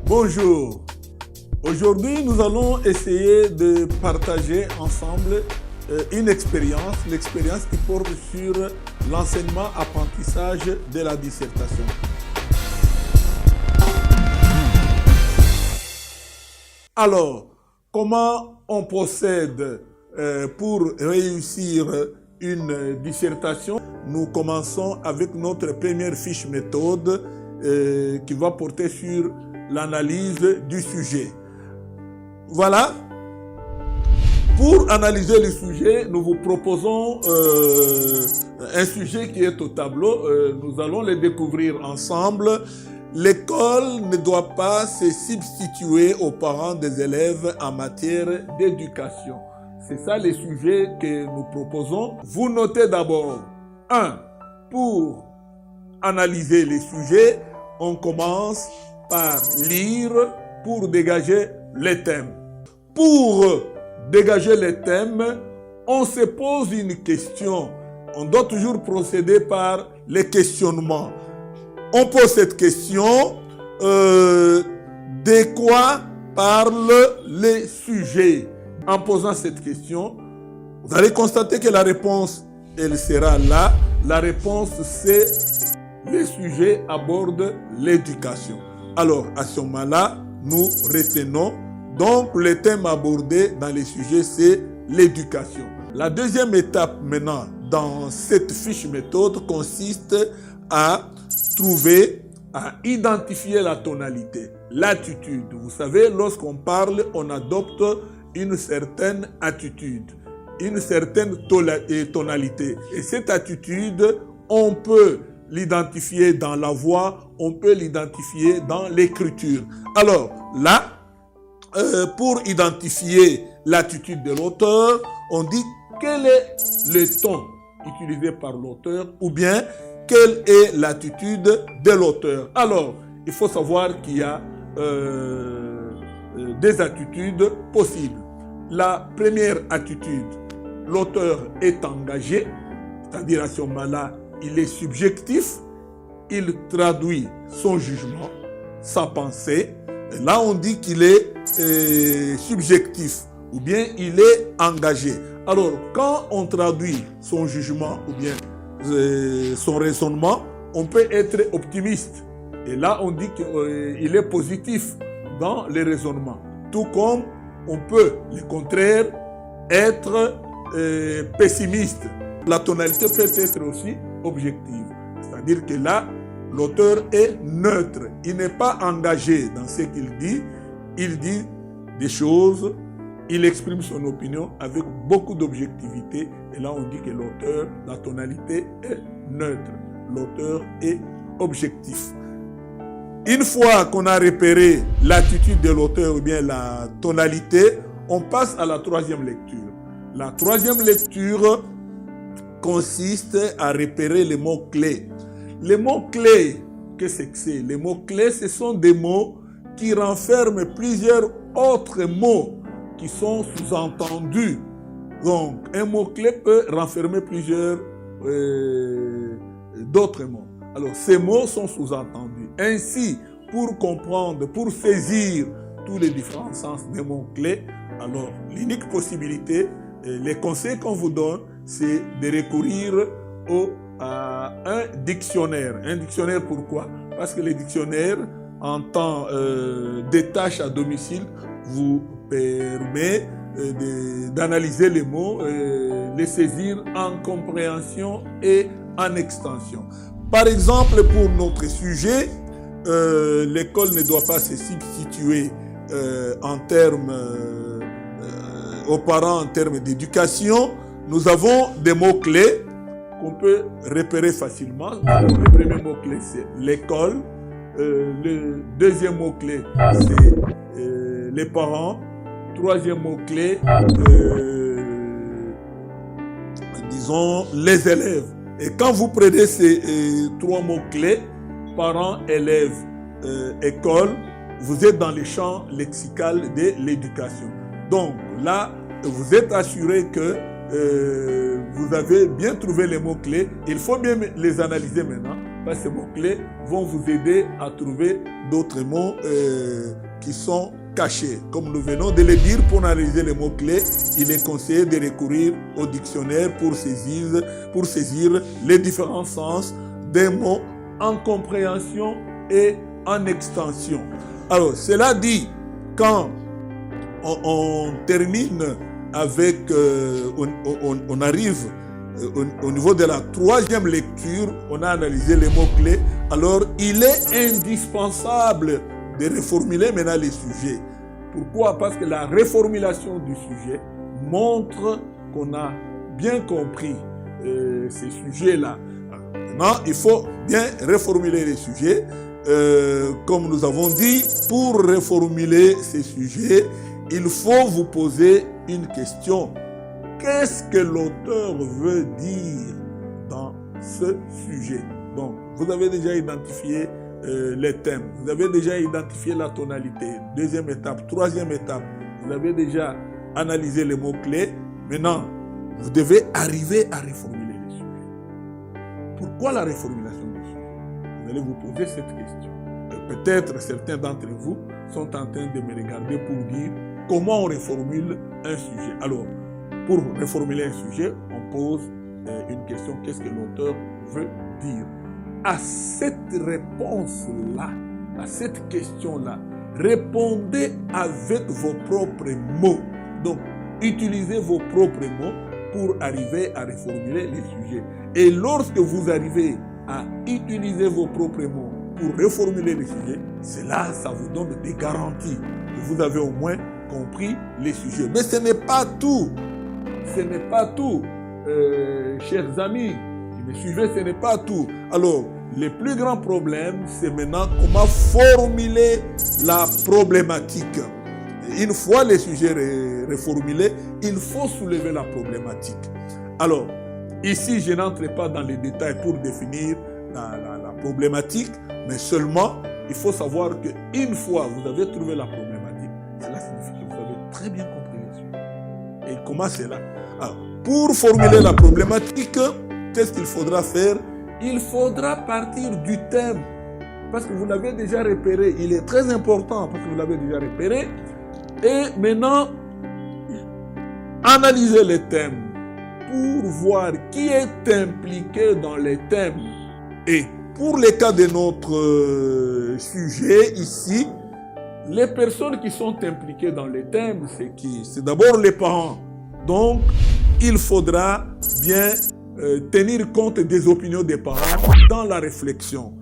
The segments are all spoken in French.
Bonjour. Aujourd'hui, nous allons essayer de partager ensemble une expérience, l'expérience qui porte sur l'enseignement-apprentissage de la dissertation. Alors, comment on procède pour réussir une dissertation? Nous commençons avec notre première fiche méthode qui va porter sur l'analyse du sujet. Voilà. Pour analyser le sujet, nous vous proposons un sujet qui est au tableau. Nous allons le découvrir ensemble. L'école ne doit pas se substituer aux parents des élèves en matière d'éducation. C'est ça le sujet que nous proposons. Vous notez d'abord 1. Pour analyser les sujets, on commence par lire pour dégager les thèmes. Pour dégager les thèmes, on se pose une question. On doit toujours procéder par les questionnements. On pose cette question, de quoi parlent les sujets? En posant cette question, vous allez constater que la réponse, elle sera là. La réponse, c'est les sujets abordent l'éducation. Alors, à ce moment-là, nous retenons. Donc, le thème abordé dans les sujets, c'est l'éducation. La deuxième étape maintenant dans cette fiche méthode consiste à trouver, à identifier la tonalité, l'attitude. Vous savez, lorsqu'on parle, on adopte une certaine attitude, une certaine tonalité. Et cette attitude, on peut l'identifier dans la voix, on peut l'identifier dans l'écriture. Alors là, pour identifier l'attitude de l'auteur, on dit quel est le ton utilisé par l'auteur ou bien quelle est l'attitude de l'auteur. Alors, il faut savoir qu'il y a des attitudes possibles. La première attitude, l'auteur est engagé, c'est-à-dire à ce moment-là, il est subjectif, il traduit son jugement, sa pensée. Et là, on dit qu'il est subjectif ou bien il est engagé. Alors, quand on traduit son jugement ou bien son raisonnement, on peut être optimiste. Et là, on dit qu'il est positif dans les raisonnements. Tout comme on peut, le contraire, être pessimiste. La tonalité peut être aussi objective. C'est-à-dire que là, l'auteur est neutre. Il n'est pas engagé dans ce qu'il dit. Il dit des choses, il exprime son opinion avec beaucoup d'objectivité. Et là, on dit que l'auteur, la tonalité est neutre. L'auteur est objectif. Une fois qu'on a repéré l'attitude de l'auteur ou bien la tonalité, on passe à la troisième lecture. La troisième lecture consiste à repérer les mots-clés. Les mots-clés, qu'est-ce que c'est? Les mots-clés, ce sont des mots qui renferment plusieurs autres mots qui sont sous-entendus. Donc, un mot-clé peut renfermer plusieurs d'autres mots. Alors, ces mots sont sous-entendus. Ainsi, pour comprendre, pour saisir tous les différents sens des mots-clés, alors, l'unique possibilité, les conseils qu'on vous donne, c'est de recourir à un dictionnaire. Un dictionnaire, pourquoi? Parce que le dictionnaire, en temps de tâches à domicile, vous permet d'analyser les mots, les saisir en compréhension et en extension. Par exemple, pour notre sujet, l'école ne doit pas se substituer en termes aux parents en termes d'éducation. Nous avons des mots-clés qu'on peut repérer facilement. Le premier mot-clé, c'est l'école. Le deuxième mot-clé, c'est les parents. Troisième mot-clé, disons, les élèves. Et quand vous prenez ces trois mots-clés, parents, élèves, école, vous êtes dans le champ lexical de l'éducation. Donc là, vous êtes assuré que vous avez bien trouvé les mots-clés. Il faut bien les analyser maintenant Parce que ces mots-clés vont vous aider à trouver d'autres mots qui sont cachés. Comme nous venons de le dire, pour analyser les mots-clés, il est conseillé de recourir au dictionnaire pour saisir les différents sens des mots en compréhension et en extension. Alors, cela dit, quand on termine avec, on arrive au niveau de la troisième lecture, on a analysé les mots-clés, alors il est indispensable de reformuler maintenant les sujets. Pourquoi? Parce que la reformulation du sujet montre qu'on a bien compris ces sujets-là. Maintenant, il faut bien reformuler les sujets. Comme nous avons dit, pour reformuler ces sujets, il faut vous poser une question. Qu'est-ce que l'auteur veut dire dans ce sujet? Donc, vous avez déjà identifié les thèmes, vous avez déjà identifié la tonalité. Deuxième étape, troisième étape, vous avez déjà analysé les mots-clés. Maintenant, vous devez arriver à reformuler les sujets. Pourquoi la reformulation des sujets? Vous allez vous poser cette question. Peut-être certains d'entre vous sont en train de me regarder pour dire comment on reformule un sujet. Alors, pour reformuler un sujet, on pose une question. Qu'est-ce que l'auteur veut dire? À cette réponse-là, à cette question-là, répondez avec vos propres mots. Donc, utilisez vos propres mots pour arriver à reformuler les sujets. Et lorsque vous arrivez à utiliser vos propres mots pour reformuler les sujets, cela, ça vous donne des garanties que vous avez au moins compris les sujets. Mais ce n'est pas tout. Ce n'est pas tout. Chers amis qui me suivez, ce n'est pas tout. Alors, le plus grand problème, c'est maintenant comment formuler la problématique. Une fois les sujets reformulés, il faut soulever la problématique. Alors, ici, je n'entre pas dans les détails pour définir la problématique, mais seulement, il faut savoir qu'une fois vous avez trouvé la problématique, cela signifie que vous avez très bien compris les sujets. Et comment c'est là? Alors, pour formuler la problématique, qu'est-ce qu'il faudra faire? Il faudra partir du thème. Parce que vous l'avez déjà repéré. Il est très important parce que vous l'avez déjà repéré. Et maintenant, analysez les thèmes pour voir qui est impliqué dans les thèmes. Et pour le cas de notre sujet ici, les personnes qui sont impliquées dans les thèmes, c'est qui? C'est d'abord les parents. Donc, il faudra bien tenir compte des opinions des parents dans la réflexion.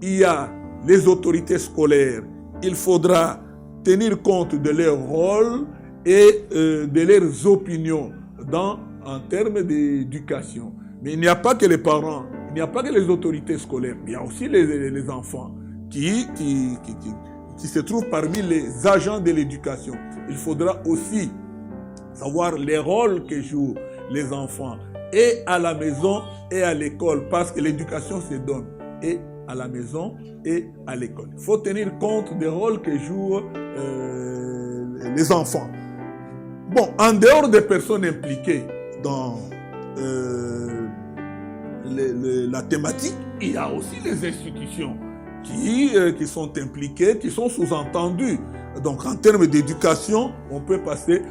Il y a les autorités scolaires. Il faudra tenir compte de leur rôle et de leurs opinions en termes d'éducation. Mais il n'y a pas que les parents, il n'y a pas que les autorités scolaires. Il y a aussi les enfants qui se trouvent parmi les agents de l'éducation. Il faudra aussi savoir les rôles que jouent les enfants et à la maison et à l'école, parce que l'éducation se donne et à la maison et à l'école. Il faut tenir compte des rôles que jouent les enfants. Bon, en dehors des personnes impliquées dans la thématique, il y a aussi les institutions qui sont impliquées, qui sont sous-entendues. Donc, en termes d'éducation, on peut penser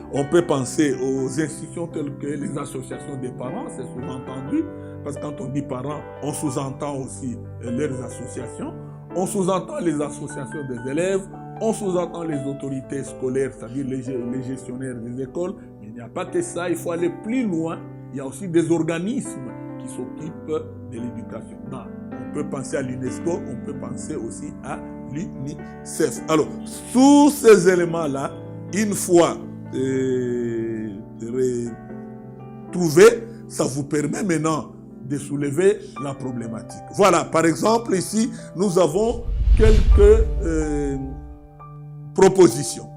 aux institutions telles que les associations des parents, c'est sous-entendu, parce que quand on dit parents, on sous-entend aussi leurs associations, on sous-entend les associations des élèves, on sous-entend les autorités scolaires, c'est-à-dire les gestionnaires des écoles. Mais il n'y a pas que ça, il faut aller plus loin. Il y a aussi des organismes qui s'occupent de l'éducation. Non, on peut penser à l'UNESCO, on peut penser aussi à l'UNICEF. Alors, tous ces éléments-là, une fois retrouvés, ça vous permet maintenant de soulever la problématique. Voilà, par exemple, ici, nous avons quelques propositions.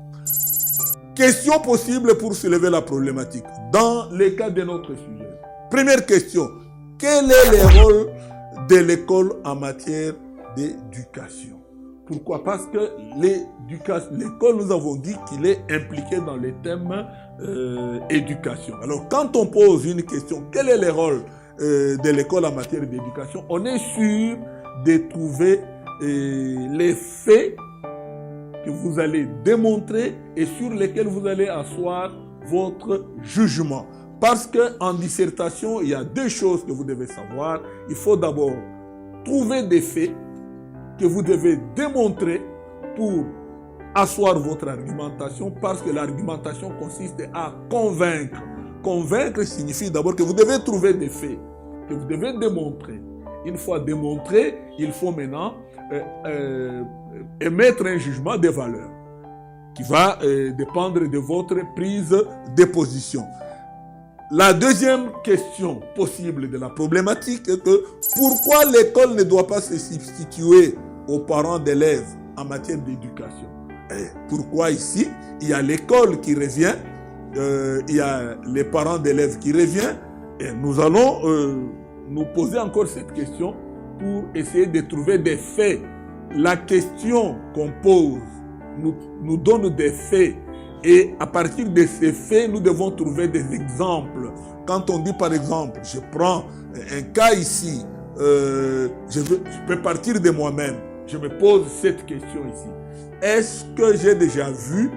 Questions possibles pour soulever la problématique dans le cas de notre sujet. Première question, quel est le rôle de l'école en matière d'éducation? Pourquoi? Parce que l'école, nous avons dit qu'il est impliqué dans les thèmes éducation. Alors, quand on pose une question, quel est le rôle de l'école en matière d'éducation, on est sûr de trouver les faits que vous allez démontrer et sur lesquels vous allez asseoir votre jugement. Parce qu'en dissertation, il y a deux choses que vous devez savoir. Il faut d'abord trouver des faits que vous devez démontrer pour asseoir votre argumentation, parce que l'argumentation consiste à convaincre. Convaincre signifie d'abord que vous devez trouver des faits que vous devez démontrer. Une fois démontré, il faut maintenant émettre un jugement de valeur qui va dépendre de votre prise de position. La deuxième question possible de la problématique est que pourquoi l'école ne doit pas se substituer aux parents d'élèves en matière d'éducation? Pourquoi ici, il y a l'école qui revient, il y a les parents d'élèves qui reviennent, et nous allons nous poser encore cette question pour essayer de trouver des faits. La question qu'on pose nous donne des faits. Et à partir de ces faits, nous devons trouver des exemples. Quand on dit par exemple, je prends un cas ici, je peux partir de moi-même. Je me pose cette question ici. Est-ce que j'ai déjà vu,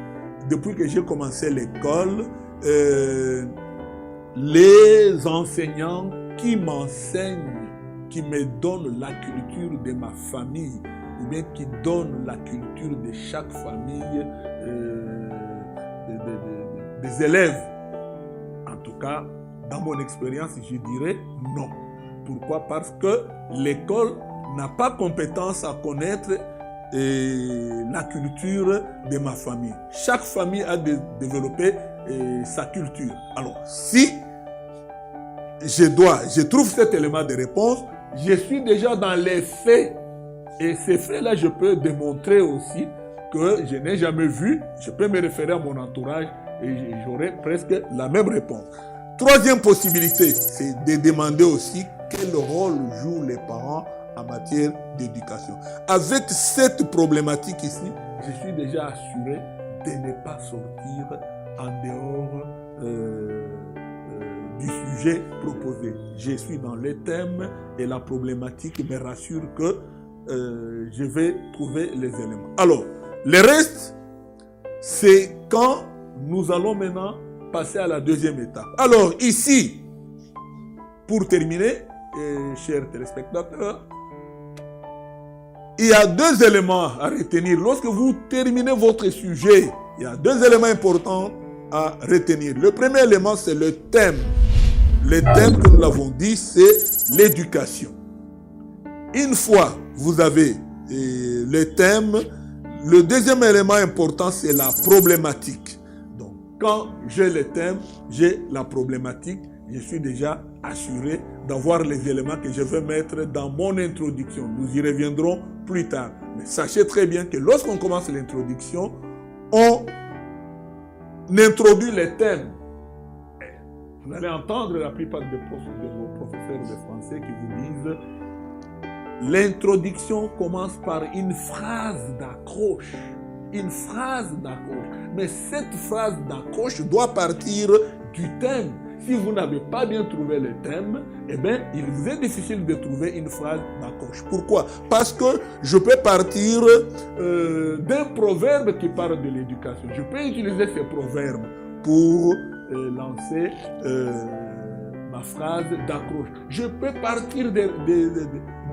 depuis que j'ai commencé l'école, les enseignants qui m'enseignent, qui me donnent la culture de ma famille, ou bien qui donnent la culture de chaque famille, des élèves? En tout cas, dans mon expérience, je dirais non. Pourquoi? Parce que l'école n'a pas compétence à connaître la culture de ma famille. Chaque famille a développé sa culture. Alors, si je trouve cet élément de réponse, je suis déjà dans les faits. Et ces faits-là, je peux démontrer aussi que je n'ai jamais vu. Je peux me référer à mon entourage et j'aurai presque la même réponse. Troisième possibilité, c'est de demander aussi quel rôle jouent les parents en matière d'éducation. Avec cette problématique ici, je suis déjà assuré de ne pas sortir en dehors du sujet proposé. Je suis dans les thèmes et la problématique me rassure que je vais trouver les éléments. Alors, le reste, c'est quand nous allons maintenant passer à la deuxième étape. Alors, ici, pour terminer, chers téléspectateurs, il y a deux éléments à retenir. Lorsque vous terminez votre sujet, il y a deux éléments importants à retenir. Le premier élément, c'est le thème. Le thème, que nous l'avons dit, c'est l'éducation. Une fois vous avez le thème, le deuxième élément important, c'est la problématique. Donc, quand j'ai le thème, j'ai la problématique, je suis déjà assuré d'avoir les éléments que je vais mettre dans mon introduction. Nous y reviendrons plus tard. Mais sachez très bien que lorsqu'on commence l'introduction, on introduit les thèmes. Vous allez entendre la plupart de vos professeurs de français qui vous disent l'introduction commence par une phrase d'accroche. Une phrase d'accroche. Mais cette phrase d'accroche doit partir du thème. Si vous n'avez pas bien trouvé le thème, eh bien, il vous est difficile de trouver une phrase d'accroche. Pourquoi? Parce que je peux partir d'un proverbe qui parle de l'éducation. Je peux utiliser ce proverbe pour lancer ma phrase d'accroche. Je peux partir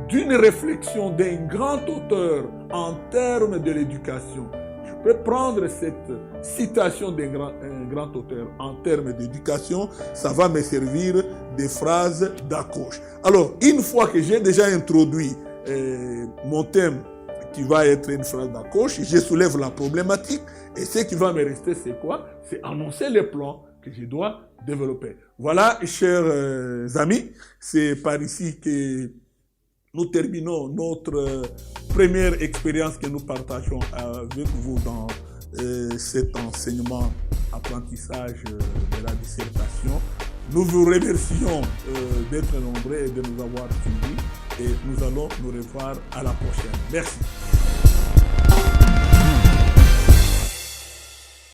d'une réflexion d'un grand auteur en termes de l'éducation. Je peux prendre cette citation d'un grand auteur en termes d'éducation, ça va me servir des phrases d'accroche. Alors, une fois que j'ai déjà introduit mon thème qui va être une phrase d'accroche, je soulève la problématique et ce qui va me rester, c'est quoi? C'est annoncer les plans que je dois développer. Voilà, chers amis, c'est par ici que nous terminons notre première expérience que nous partageons avec vous dans cet enseignement, apprentissage de la dissertation. Nous vous remercions d'être nombreux et de nous avoir suivis et nous allons nous revoir à la prochaine. Merci.